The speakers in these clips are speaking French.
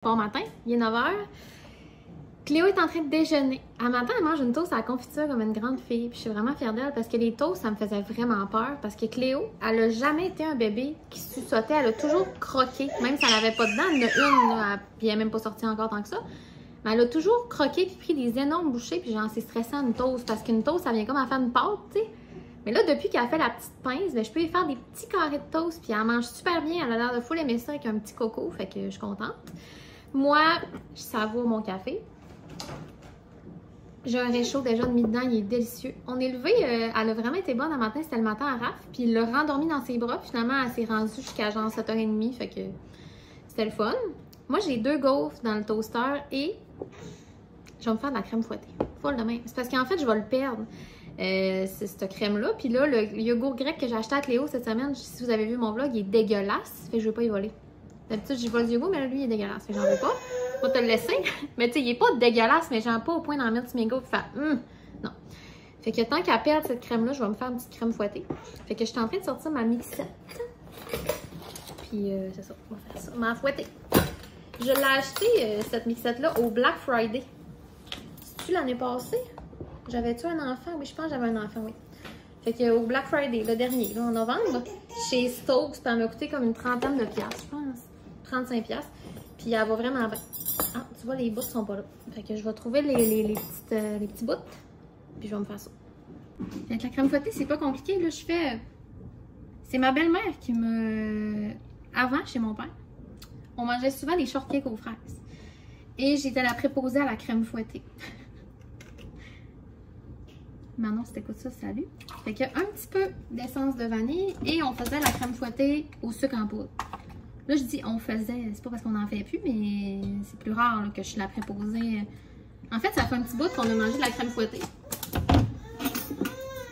Bon matin, il est 9h. Cléo est en train de déjeuner. À matin, elle mange une toast à la confiture comme une grande fille. Puis je suis vraiment fière d'elle parce que les toasts, ça me faisait vraiment peur. Parce que Cléo, elle a jamais été un bébé qui suçotait. Elle a toujours croqué. Même si elle n'avait pas de dents, elle en a une, là, puis elle n'est même pas sortie encore tant que ça. Mais elle a toujours croqué puis pris des énormes bouchées. Puis c'est stressant une toast. Parce qu'une toast, ça vient comme à faire une pâte, tu sais. Mais là, depuis qu'elle a fait la petite pince, ben, je peux lui faire des petits carrés de toast. Puis elle mange super bien. Elle a l'air de full aimer ça avec un petit coco. Fait que je suis contente. Moi, je savoure mon café. J'ai un réchaud déjà de mi-dedans, il est délicieux. On est levé, elle a vraiment été bonne un matin, c'était le matin à Raph, puis il l'a rendormi dans ses bras, finalement elle s'est rendue jusqu'à genre 7h30, fait que c'était le fun. Moi j'ai 2 gaufres dans le toaster et je vais me faire de la crème fouettée. Full de même. C'est parce qu'en fait je vais le perdre, c'est cette crème-là. Puis là, le yogourt grec que j'ai acheté à Cléo cette semaine, si vous avez vu mon vlog, il est dégueulasse, fait que je vais pas y voler. D'habitude, j'y vole du yogourt, mais là, lui, il est dégueulasse. Fait que j'en veux pas. Je vais te le laisser. Mais tu sais, il est pas dégueulasse, mais j'en ai pas au point d'en mettre sur mes gaufres et faire non. Fait que tant qu'à perdre cette crème-là, je vais me faire une petite crème fouettée. Fait que je suis en train de sortir ma mixette. Puis c'est ça, on va faire ça. Ma fouettée. Je l'ai acheté, cette mixette-là, au Black Friday. C'est-tu l'année passée? J'avais-tu un enfant? Oui, je pense que j'avais un enfant, oui. Fait que au Black Friday, le dernier, là, en novembre, chez Stokes, ça m'a coûté comme une trentaine de piastres, je pense. 35 piastres. Puis elle va vraiment bien. Ah, tu vois, les bouts sont pas là. Fait que je vais trouver les petits bouts. Puis je vais me faire ça. Avec la crème fouettée, c'est pas compliqué. Là, je fais... C'est ma belle-mère qui me... Avant, chez mon père, on mangeait souvent des shortcakes aux fraises. Et j'étais la préposée à la crème fouettée. Manon, si t'écoutes ça, salut. Fait que un petit peu d'essence de vanille et on faisait la crème fouettée au sucre en poudre. Là, je dis on faisait, c'est pas parce qu'on n'en fait plus, mais c'est plus rare là, que je suis la préposée. En fait, ça fait un petit bout qu'on a mangé de la crème fouettée.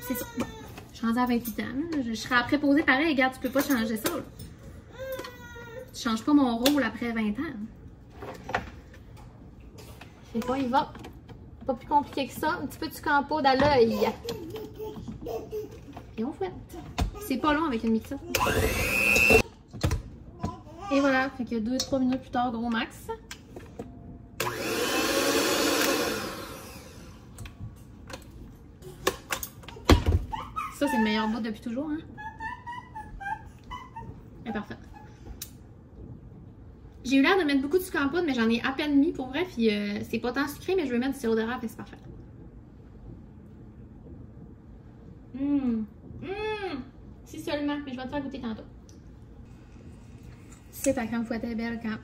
C'est ça. Bon, je suis rendue à 28 ans. Là. Je serai la préposée pareil. Regarde, tu peux pas changer ça. Là. Tu changes pas mon rôle après 20 ans. Je sais pas, il va. Pas plus compliqué que ça. Un petit peu de sucre en poudre à l'œil. Et on fouette. C'est pas long avec une mixette. Et voilà, fait que 2-3 minutes plus tard, gros max. Ça, c'est le meilleur bout depuis toujours, hein? C'est parfait. J'ai eu l'air de mettre beaucoup de sucre en poudre, mais j'en ai à peine mis pour vrai. Puis c'est pas tant sucré, mais je vais mettre du sirop d'érable et c'est parfait. Si seulement, mais je vais te faire goûter tantôt. C'est ta crème fouettée belle quand.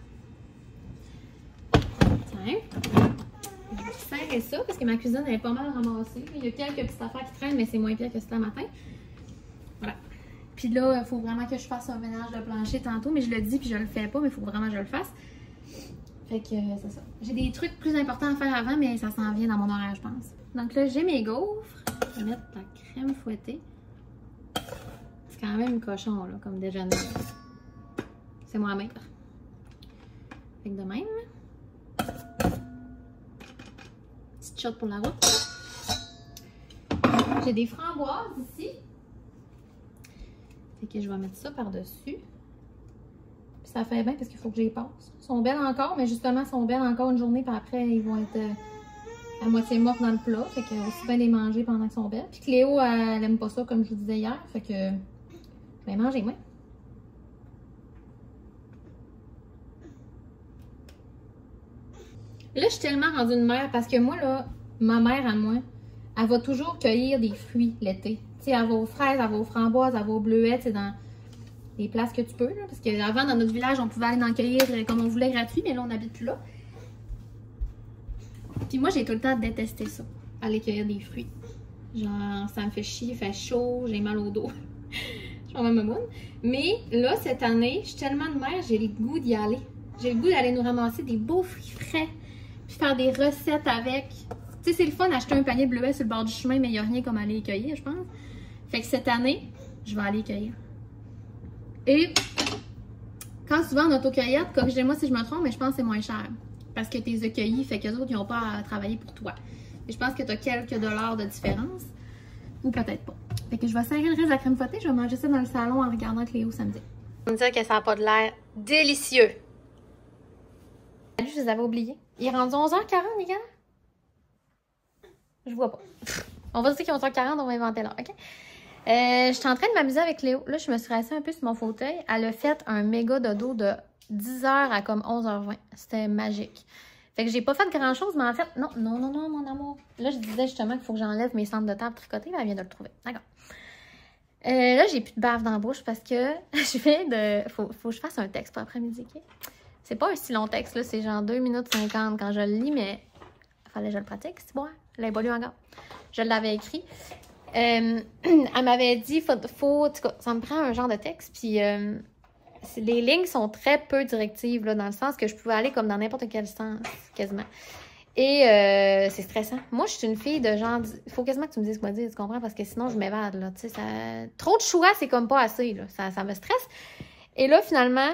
Tiens. Je vais serrer ça parce que ma cuisine elle est pas mal ramassée. Il y a quelques petites affaires qui traînent, mais c'est moins pire que c'était le matin. Voilà. Puis là, il faut vraiment que je fasse un ménage de plancher tantôt, mais je le dis puis je le fais pas, mais il faut vraiment que je le fasse. Fait que c'est ça. J'ai des trucs plus importants à faire avant, mais ça s'en vient dans mon horaire, je pense. Donc là, j'ai mes gaufres. Je vais mettre la crème fouettée. C'est quand même cochon, là, comme déjeuner. C'est moi-même. Fait que de même. Petite shot pour la route. J'ai des framboises ici. Fait que je vais mettre ça par-dessus. Puis ça fait bien parce qu'il faut que j'y passe. Ils sont belles encore, mais justement, ils sont belles encore une journée. Puis après, ils vont être à moitié morts dans le plat. Fait que aussi bien les manger pendant qu'ils sont belles. Puis Cléo, elle aime pas ça, comme je vous disais hier. Fait que je vais manger, moi. Là, je suis tellement rendue une mère parce que moi, là, ma mère à moi, elle va toujours cueillir des fruits l'été. Tu sais, elle va aux fraises, elle va aux framboises, elle va aux bleuettes, c'est dans les places que tu peux. Là, parce qu'avant, dans notre village, on pouvait aller en cueillir comme on voulait gratuit, mais là, on n'habite plus là. Puis moi, j'ai tout le temps détesté ça, aller cueillir des fruits. Genre, ça me fait chier, il fait chaud, j'ai mal au dos. Je suis vraiment bonne. Mais là, cette année, je suis tellement de mère, j'ai le goût d'y aller. J'ai le goût d'aller nous ramasser des beaux fruits frais. Puis faire des recettes avec. Tu sais, c'est le fun d'acheter un panier de bleuets sur le bord du chemin, mais il n'y a rien comme aller les cueillir, je pense. Fait que cette année, je vais aller les cueillir. Et quand tu vas en autocueillette, corrigez-moi si je me trompe, mais je pense que c'est moins cher. Parce que tu les as cueillis, fait qu'eux autres, ils n'ont pas à travailler pour toi. Et je pense que tu as quelques dollars de différence. Ou peut-être pas. Fait que je vais serrer le reste de la crème fouettée. Je vais manger ça dans le salon en regardant Cléo samedi. On me dit que ça n'a pas de l'air délicieux. Salut, je les avais oubliés. Il est rendu 11h40, les gars? Je vois pas. On va dire qu'il est 11h40, on va inventer l'heure, OK? Je suis en train de m'amuser avec Léo. Là, je me suis assise un peu sur mon fauteuil. Elle a fait un méga dodo de 10h à comme 11h20. C'était magique. Fait que j'ai pas fait grand-chose, mais en fait, non, mon amour. Là, je disais justement qu'il faut que j'enlève mes centres de table tricotés, mais elle vient de le trouver. D'accord. Là, j'ai plus de bave dans la bouche parce que je viens de... Faut que je fasse un texte pour après-midi, OK? C'est pas un si long texte, là. C'est genre 2 minutes 50 quand je le lis, mais fallait que je le pratique, c'est bon. Je l'avais pas lu encore. Je l'avais écrit. Elle m'avait dit, en tout cas, ça me prend un genre de texte, puis les lignes sont très peu directives, là, dans le sens que je pouvais aller comme dans n'importe quel sens, quasiment. Et c'est stressant. Moi, je suis une fille de genre, il faut quasiment que tu me dises quoi dire, tu comprends, parce que sinon, je m'évade, là, tu sais, trop de choix, c'est comme pas assez, là, ça me stresse. Et là, finalement,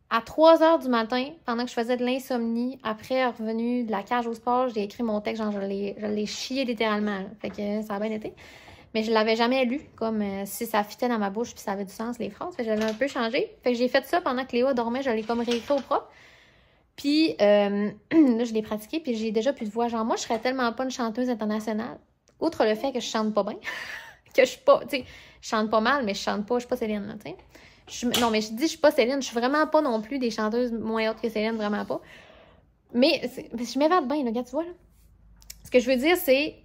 à 3h du matin, pendant que je faisais de l'insomnie, après revenu de la cage au sport, j'ai écrit mon texte, genre, je l'ai chié littéralement, là. Fait que ça a bien été. Mais je l'avais jamais lu, comme si ça fitait dans ma bouche puis ça avait du sens, les phrases. Fait que je l'ai un peu changé. Fait que j'ai fait ça pendant que Léo dormait, je l'ai comme réécrit au propre. Puis là, je l'ai pratiqué, puis j'ai déjà plus de voix. Genre, moi, je serais tellement pas une chanteuse internationale. Outre le fait que je chante pas bien, que je suis pas, tu sais, je chante pas mal, mais je chante pas, je suis pas Céline, là, tu sais. Non, mais je dis je suis pas Céline, je suis vraiment pas non plus des chanteuses moins hautes que Céline, vraiment pas. Mais je m'évade bien, là, regarde, tu vois, là. Ce que je veux dire, c'est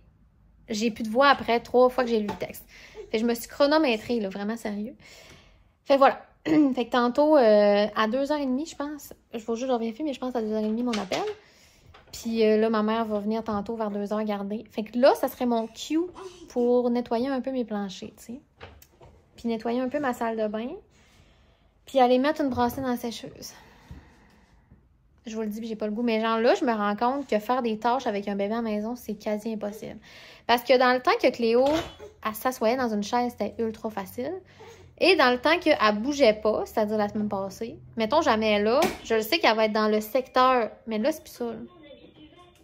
j'ai plus de voix après 3 fois que j'ai lu le texte. Fait que je me suis chronométrée, là, vraiment sérieux. Fait que voilà. Fait que tantôt, à 2h30, je pense, je vais juste vérifier, mais je pense à 2h30 mon appel. Puis là, ma mère va venir tantôt vers 2h garder. Fait que là, ça serait mon cue pour nettoyer un peu mes planchers, tu sais. Puis nettoyer un peu ma salle de bain. Puis aller mettre une brassée dans la sécheuse. Je vous le dis, puis j'ai pas le goût. Mais genre là, je me rends compte que faire des tâches avec un bébé à la maison, c'est quasi impossible. Parce que dans le temps que Cléo, elle s'assoyait dans une chaise, c'était ultra facile. Et dans le temps qu'elle bougeait pas, c'est-à-dire la semaine passée, mettons jamais là, je le sais qu'elle va être dans le secteur. Mais là, c'est plus ça.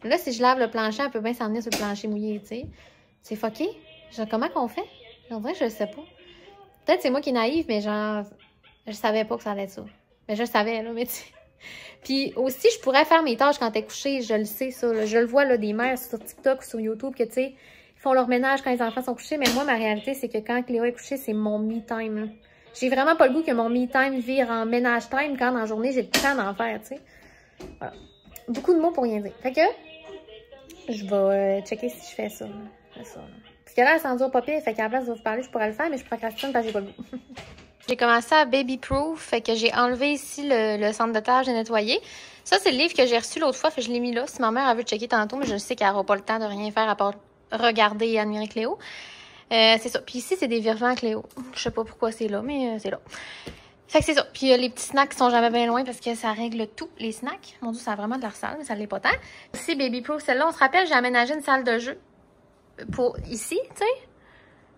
Là, si je lave le plancher, elle peut bien s'en venir sur le plancher mouillé, tu sais. C'est fucké. Genre, comment qu'on fait? En vrai, je le sais pas. Peut-être c'est moi qui est naïve, mais genre, je savais pas que ça allait être ça. Mais je le savais, là, mais tu sais. Puis aussi, je pourrais faire mes tâches quand t'es couché, je le sais, ça. Là. Je le vois, là, des mères sur TikTok ou sur YouTube, que, tu sais, ils font leur ménage quand les enfants sont couchés. Mais moi, ma réalité, c'est que quand Cléo est couchée, c'est mon me-time. J'ai vraiment pas le goût que mon me-time vire en ménage-time quand, dans la journée, j'ai le temps d'en faire, tu sais. Voilà. Beaucoup de mots pour rien dire. Fait que, je vais checker si je fais ça. Parce que là, elle s'en dure pas pire. Fait qu'à la place de vous parler, je pourrais le faire, mais je procrastine parce que j'ai pas le goût. J'ai commencé à Baby Proof, fait que j'ai enlevé ici le centre de tâche et nettoyé. Ça, c'est le livre que j'ai reçu l'autre fois, fait que je l'ai mis là. Si ma mère a vu checker tantôt, mais je sais qu'elle n'aura pas le temps de rien faire à part regarder et admirer Cléo. C'est ça. Puis ici, c'est des virements Cléo. Je sais pas pourquoi c'est là, mais c'est là. Fait que c'est ça. Puis les petits snacks qui sont jamais bien loin parce que ça règle tout, les snacks. Mon Dieu, ça a vraiment de l'air sale, mais ça l'est pas tant. Ici, Baby Proof, celle-là, on se rappelle, j'ai aménagé une salle de jeu pour ici, tu sais.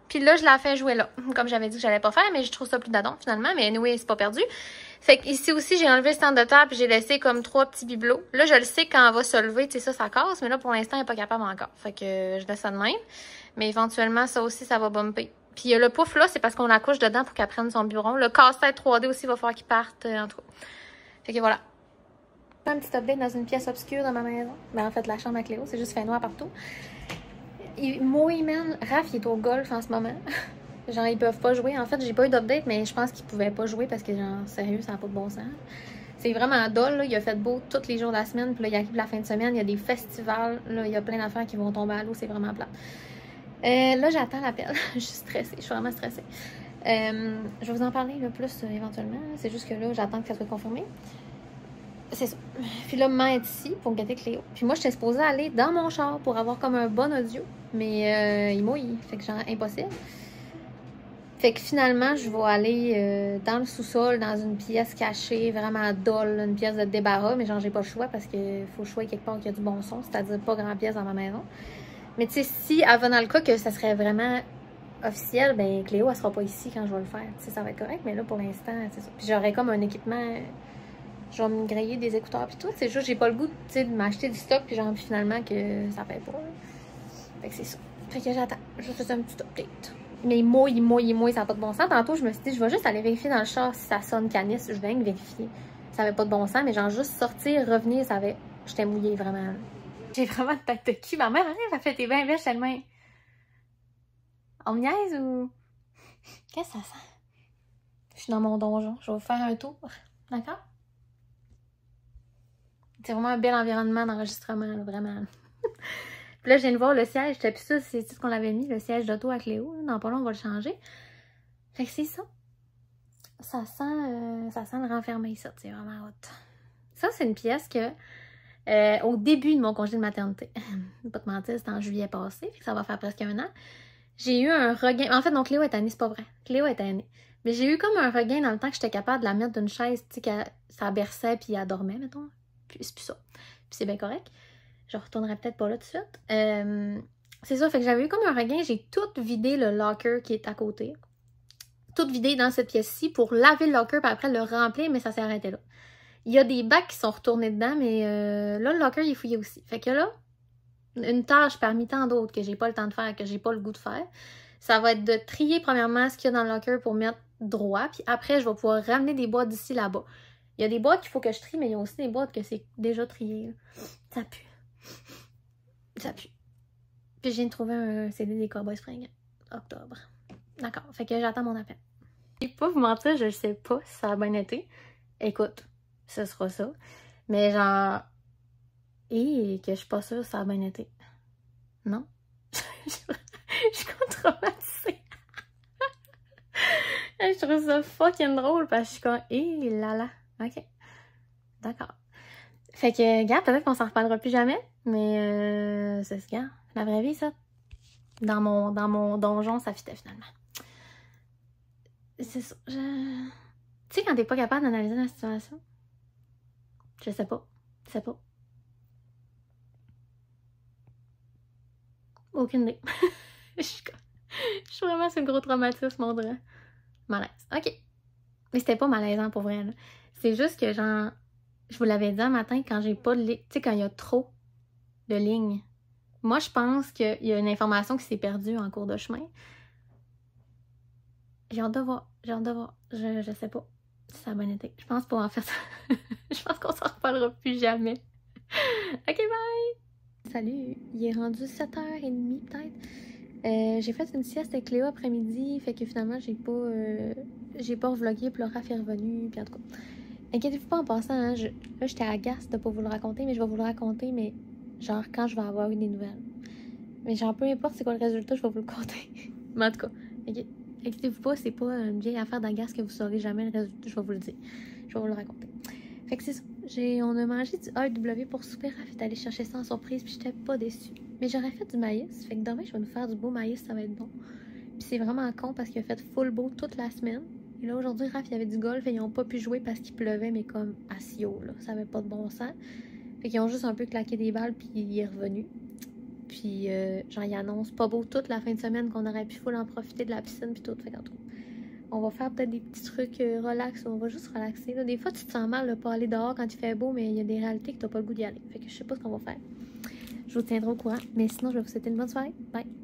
Puis là, je la fais jouer là. Comme j'avais dit que j'allais pas faire, mais je trouve ça plus d'adon finalement. Mais anyway, c'est pas perdu. Fait que ici aussi, j'ai enlevé le stand de table et j'ai laissé comme 3 petits bibelots. Là, je le sais quand elle va se lever, tu sais, ça casse. Mais là, pour l'instant, elle est pas capable encore. Fait que je laisse ça de même. Mais éventuellement, ça aussi, ça va bumper. Puis le pouf là, c'est parce qu'on la couche dedans pour qu'elle prenne son biberon. Le casse-tête 3D aussi, il va falloir qu'il parte en tout cas. Fait que voilà. Un petit update dans une pièce obscure dans ma maison. Ben, en fait, la chambre à Cléo, c'est juste fait noir partout. Moi, man, Raph, il est au golf en ce moment. Genre, ils peuvent pas jouer. En fait, j'ai pas eu d'update, mais je pense qu'ils pouvaient pas jouer parce que, genre, sérieux, ça n'a pas de bon sens. C'est vraiment dole, là. Il a fait beau tous les jours de la semaine. Puis là, il arrive la fin de semaine. Il y a des festivals. Là, il y a plein d'affaires qui vont tomber à l'eau. C'est vraiment plat. Là, j'attends l'appel. Je suis stressée. Je suis vraiment stressée. Je vais vous en parler là, plus éventuellement. C'est juste que là, j'attends que ça soit confirmé. C'est ça. Puis là, maman est ici pour gâter Cléo. Puis moi, j'étais supposée aller dans mon char pour avoir comme un bon audio. Mais il mouille. Fait que genre, impossible. Fait que finalement, je vais aller dans le sous-sol, dans une pièce cachée, vraiment dolle, une pièce de débarras. Mais genre, j'ai pas le choix parce qu'il faut choisir quelque part qu'il y a du bon son. C'est-à-dire pas grand pièce dans ma maison. Mais tu sais, si, avant dans le cas que ça serait vraiment officiel, ben Cléo, elle sera pas ici quand je vais le faire. Tu sais, ça va être correct. Mais là, pour l'instant, c'est ça. Puis j'aurais comme un équipement... Je vais me griller des écouteurs puis tout. C'est juste j'ai pas le goût de m'acheter du stock puis genre finalement que ça paye pas. Là. Fait que c'est ça. Fait que j'attends. Je fais un petit update. Mais il mouille, ça n'a pas de bon sens. Tantôt, je me suis dit, je vais juste aller vérifier dans le char si ça sonne canis. Je viens de vérifier. Ça avait pas de bon sens, mais genre juste sortir, revenir, ça avait... J'étais mouillée, vraiment. J'ai vraiment de tête de cul. Ma mère, arrive, elle fait tes bains bêches tellement... On me niaise ou... Qu'est-ce que ça sent? Je suis dans mon donjon. Je vais vous faire un tour. D'accord? C'est vraiment un bel environnement d'enregistrement, là, vraiment. Puis là, je viens de voir le siège. J'étais plus sûre, c'est ce qu'on avait mis, le siège d'auto à Cléo. Dans pas long, on va le changer. Fait que c'est ça. Ça sent le renfermé, ça. C'est vraiment hot. Ça, c'est une pièce que, au début de mon congé de maternité, pas te mentir, c'était en juillet passé, fait que ça va faire presque 1 an, j'ai eu un regain. En fait, donc Cléo est tannée, c'est pas vrai. Cléo est tannée. Mais j'ai eu comme un regain dans le temps que j'étais capable de la mettre d'une chaise, tu sais, ça berçait puis elle dormait, mettons. Puis c'est plus ça. Puis c'est bien correct. Je retournerai peut-être pas là tout de suite. C'est ça, fait que j'avais eu comme un regain. J'ai tout vidé le locker qui est à côté. Tout vidé dans cette pièce-ci pour laver le locker puis après le remplir, mais ça s'est arrêté là. Il y a des bacs qui sont retournés dedans, mais là, le locker, il est fouillé aussi. Fait que là, une tâche parmi tant d'autres que j'ai pas le temps de faire, que j'ai pas le goût de faire, ça va être de trier premièrement ce qu'il y a dans le locker pour mettre droit, puis après, je vais pouvoir ramener des boîtes d'ici là-bas. Il y a des boîtes qu'il faut que je trie, mais il y a aussi des boîtes que c'est déjà trié. Là. Ça pue. Ça pue. Puis je viens de trouver un CD des Cowboys fringants. Octobre. D'accord. Fait que j'attends mon appel. Je vais pas vous mentir, je sais pas si ça a bien été. Écoute, ce sera ça. Mais genre... Et que je suis pas sûre si ça a bien été. Non? Je suis comme traumatisée. Je trouve ça fucking drôle parce que je suis comme... Eh là là. Ok. D'accord. Fait que, gars, peut-être qu'on s'en reparlera plus jamais. Mais c'est ce gars. La vraie vie, ça. Dans mon donjon, ça fitait finalement. C'est ça. Tu sais, quand t'es pas capable d'analyser la situation, je sais pas. Je sais pas. Aucune idée. Je suis vraiment sur le gros traumatisme, on dirait. Malaise. OK. Mais c'était pas malaisant pour vrai, là. C'est juste que, genre, je vous l'avais dit un matin, quand j'ai pas de ligne, tu sais, quand il y a trop de lignes. Moi, je pense qu'il y a une information qui s'est perdue en cours de chemin. J'ai hâte de voir. J'ai hâte de voir. Je sais pas si ça a bien été. Je pense pas, en fait. Je pense qu'on s'en reparlera plus jamais. OK, bye! Salut! Il est rendu 7h30, peut-être. J'ai fait une sieste avec Léo après-midi, fait que finalement, j'ai pas revlogué, puis le Raph est revenu, puis en tout cas. Inquiétez-vous pas en passant, hein, là, j'étais agace de pas vous le raconter, mais je vais vous le raconter, mais genre quand je vais avoir eu des nouvelles. Mais genre, peu importe c'est quoi le résultat, je vais vous le compter. Mais en tout cas, inquiétez-vous pas, c'est pas une vieille affaire d'agace que vous saurez jamais le résultat, je vais vous le dire. Je vais vous le raconter. Fait que c'est ça. On a mangé du AEW pour souper. Raph est allé chercher ça en surprise, puis j'étais pas déçue. Mais j'aurais fait du maïs, fait que demain, je vais nous faire du beau maïs, ça va être bon. Puis c'est vraiment con parce qu'il a fait full beau toute la semaine. Et là, aujourd'hui, Raph, il y avait du golf et ils ont pas pu jouer parce qu'il pleuvait, mais comme à si haut, là. Ça avait pas de bon sens. Fait qu'ils ont juste un peu claqué des balles, puis il est revenu. Puis, genre, il annonce pas beau toute la fin de semaine qu'on aurait pu full en profiter de la piscine, puis tout. Fait qu'en tout cas, on va faire peut-être des petits trucs relax, on va juste relaxer. Là. Des fois, tu te sens mal de pas aller dehors quand il fait beau, mais il y a des réalités que t'as pas le goût d'y aller. Fait que je sais pas ce qu'on va faire. Je vous tiendrai au courant. Mais sinon, je vais vous souhaiter une bonne soirée. Bye!